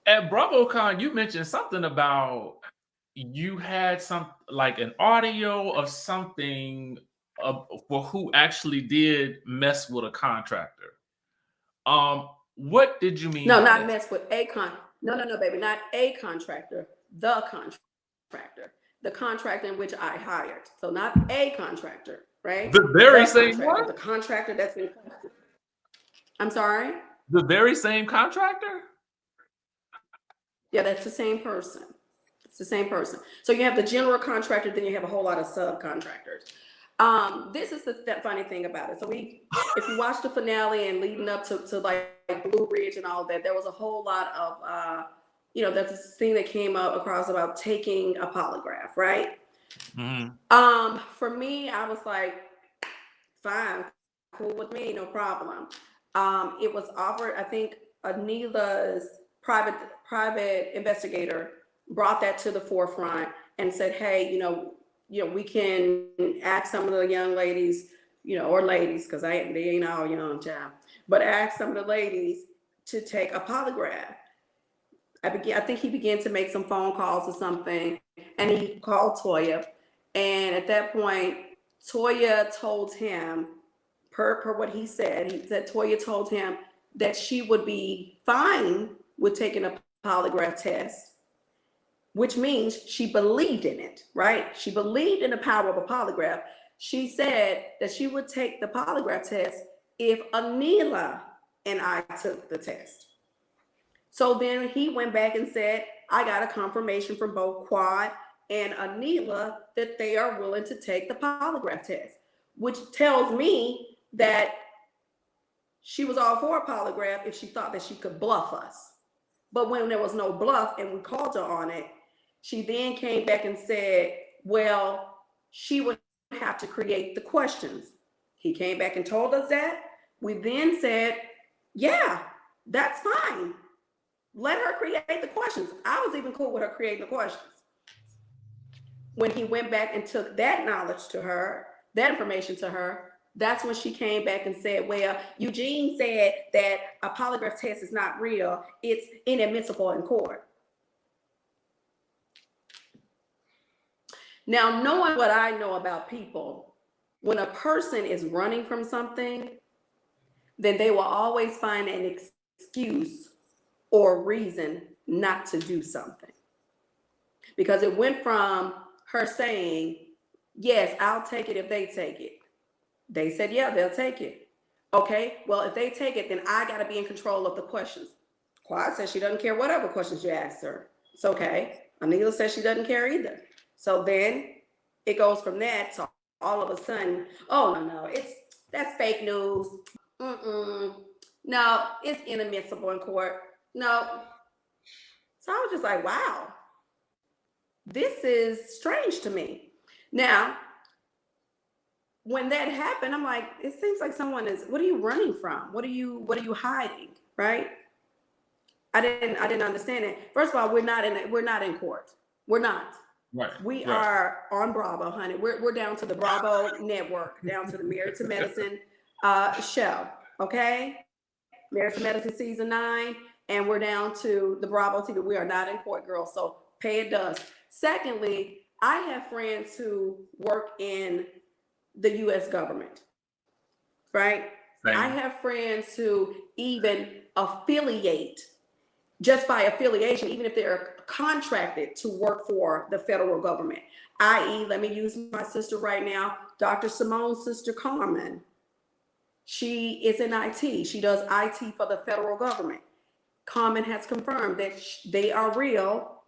At BravoCon, you mentioned something about you had some like an audio of something for who actually did mess with a contractor. What did you mean No, by not that? mess with a no, baby, not a contractor, the contractor, the contractor in which I hired. So not a contractor, right? The The very same contractor, one? the contractor that's in. I'm sorry. The very same contractor? Yeah, that's the same person. It's the same person. So you have the general contractor, then you have a whole lot of subcontractors. This is the funny thing about it. So if you watch the finale and leading up to like Blue Ridge and all that, there was a whole lot of, there's this thing that came up across about taking a polygraph, right? Mm-hmm. For me, I was like, fine, cool with me, no problem. It was offered, I think Anila's private investigator brought that to the forefront and said, hey, we can ask some of the young ladies, or ladies, because they ain't all young, child, but ask some of the ladies to take a polygraph. I think he began to make some phone calls or something, and he called Toya, and at that point, Toya told him, per what he said Toya told him that she would be fine with taking a polygraph test, which means she believed in it, right? She believed in the power of a polygraph. She said that she would take the polygraph test if Anila and I took the test. So then he went back and said, I got a confirmation from both Quad and Anila that they are willing to take the polygraph test, which tells me that she was all for a polygraph if she thought that she could bluff us. But when there was no bluff and we called her on it, she then came back and said, well, she would have to create the questions. He came back and told us that. We then said, yeah, that's fine. Let her create the questions. I was even cool with her creating the questions. When he went back and took that knowledge to her, that information to her, that's when she came back and said, well, Eugene said that a polygraph test is not real. It's inadmissible in court. Now, knowing what I know about people, when a person is running from something, then they will always find an excuse or reason not to do something. Because it went from her saying, yes, I'll take it if they take it. They said, yeah, they'll take it. Okay, well, if they take it, then I got to be in control of the questions. Quad says she doesn't care whatever questions you ask her. It's okay. Anila says she doesn't care either. So then it goes from that to all of a sudden, oh, no, that's fake news. No, it's inadmissible in court. No. So I was just like, wow, this is strange to me. Now, when that happened, I'm like, it seems like someone is, what are you running from? What are you hiding? Right? I didn't understand it. First of all, we're not in court. We're not. Right. We right. are on Bravo, honey. We're down to the Bravo network, down to the Married to Medicine show. Okay? Married to Medicine season 9, and we're down to the Bravo TV. We are not in court, girls. So pay it does. Secondly, I have friends who work in the U.S. government, right? Same. I have friends who even affiliate, just by affiliation, even if they're contracted to work for the federal government, i.e., let me use my sister right now, Dr. Simone's sister, Carmen. She is in IT. She does IT for the federal government. Carmen has confirmed that they are real.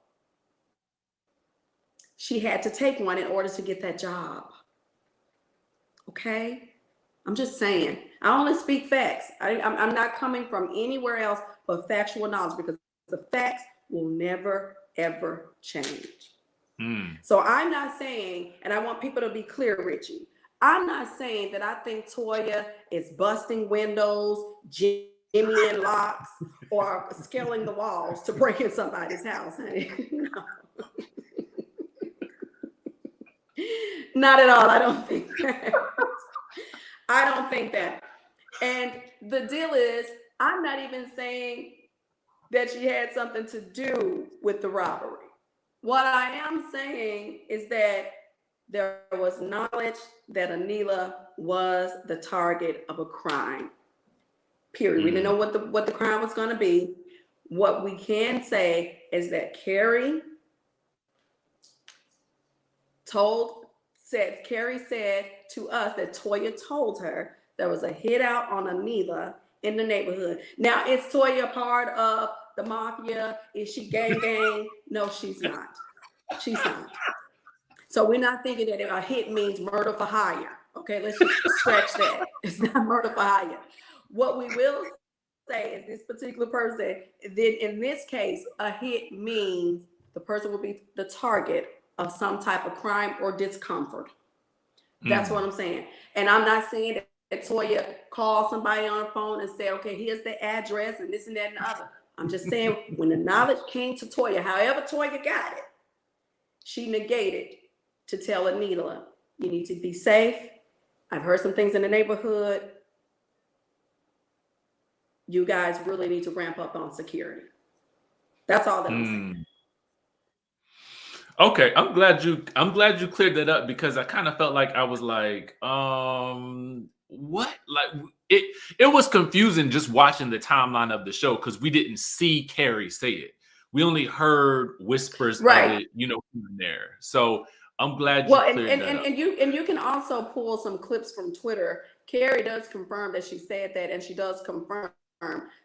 She had to take one in order to get that job. Okay? I'm just saying. I only speak facts. I'm not coming from anywhere else but factual knowledge, because the facts will never, ever change. So I'm not saying, and I want people to be clear, Richie, I'm not saying that I think Toya is busting windows, jimmying locks, or scaling the walls to break in somebody's house, honey. No. Not at all. I don't think that. I don't think that. And the deal is, I'm not even saying that she had something to do with the robbery. What I am saying is that there was knowledge that Anila was the target of a crime. Period. We didn't know what the crime was going to be. What we can say is that Carrie said to us that Toya told her there was a hit out on Anila in the neighborhood. Now, is Toya part of the mafia? Is she gang? No, she's not. She's not. So we're not thinking that a hit means murder for hire. Okay, let's just scratch that. It's not murder for hire. What we will say is this particular person, then in this case, a hit means the person will be the target of some type of crime or discomfort. That's what I'm saying. And I'm not saying that Toya called somebody on the phone and said, okay, here's the address and this and that and the other. I'm just saying when the knowledge came to Toya, however Toya got it, she negated to tell Anila, you need to be safe. I've heard some things in the neighborhood. You guys really need to ramp up on security. That's all that I'm saying. Okay, I'm glad you cleared that up, because I kind of felt like I was like, what? Like it was confusing just watching the timeline of the show, because we didn't see Carrie say it. We only heard whispers of it, here and there. So I'm glad you cleared that up. And you can also pull some clips from Twitter. Carrie does confirm that she said that, and she does confirm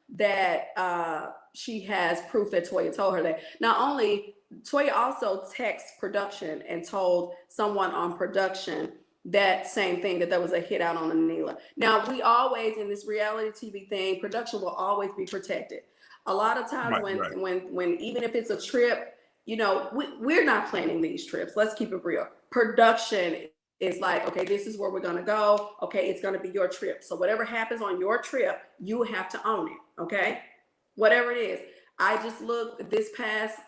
that she has proof that Toya told her that. Not only, Toya also texted production and told someone on production that same thing, that there was a hit out on Anila. Now, we always, in this reality TV thing, production will always be protected. A lot of times when even if it's a trip, we're not planning these trips. Let's keep it real. Production is like, okay, this is where we're going to go. Okay, it's going to be your trip. So whatever happens on your trip, you have to own it. Okay, whatever it is. I just looked at this past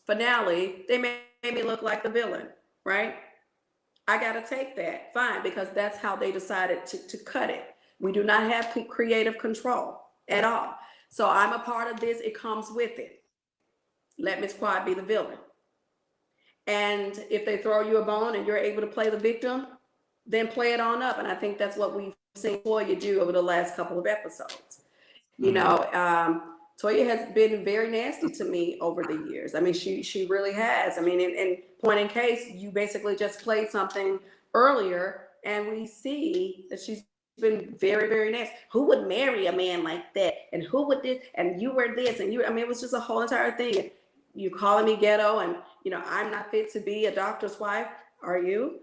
finale. They made me look like the villain, right? I got to take that. Fine, because that's how they decided to cut it. We do not have creative control at all. So I'm a part of this. It comes with it. Let Miss Quad be the villain. And if they throw you a bone and you're able to play the victim, then play it on up. And I think that's what we've seen Toya do over the last couple of episodes. Toya has been very nasty to me over the years. I mean, she really has. I mean, in point in case, you basically just played something earlier, and we see that she's been very, very nasty. Who would marry a man like that? And who would this? And you were this, and it was just a whole entire thing. You calling me ghetto, and I'm not fit to be a doctor's wife. Are you?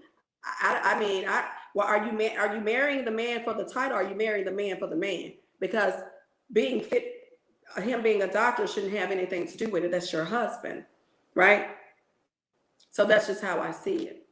Are you marrying the man for the title? Or are you marrying the man for the man? Because being fit, him being a doctor shouldn't have anything to do with it. That's your husband, right? So that's just how I see it.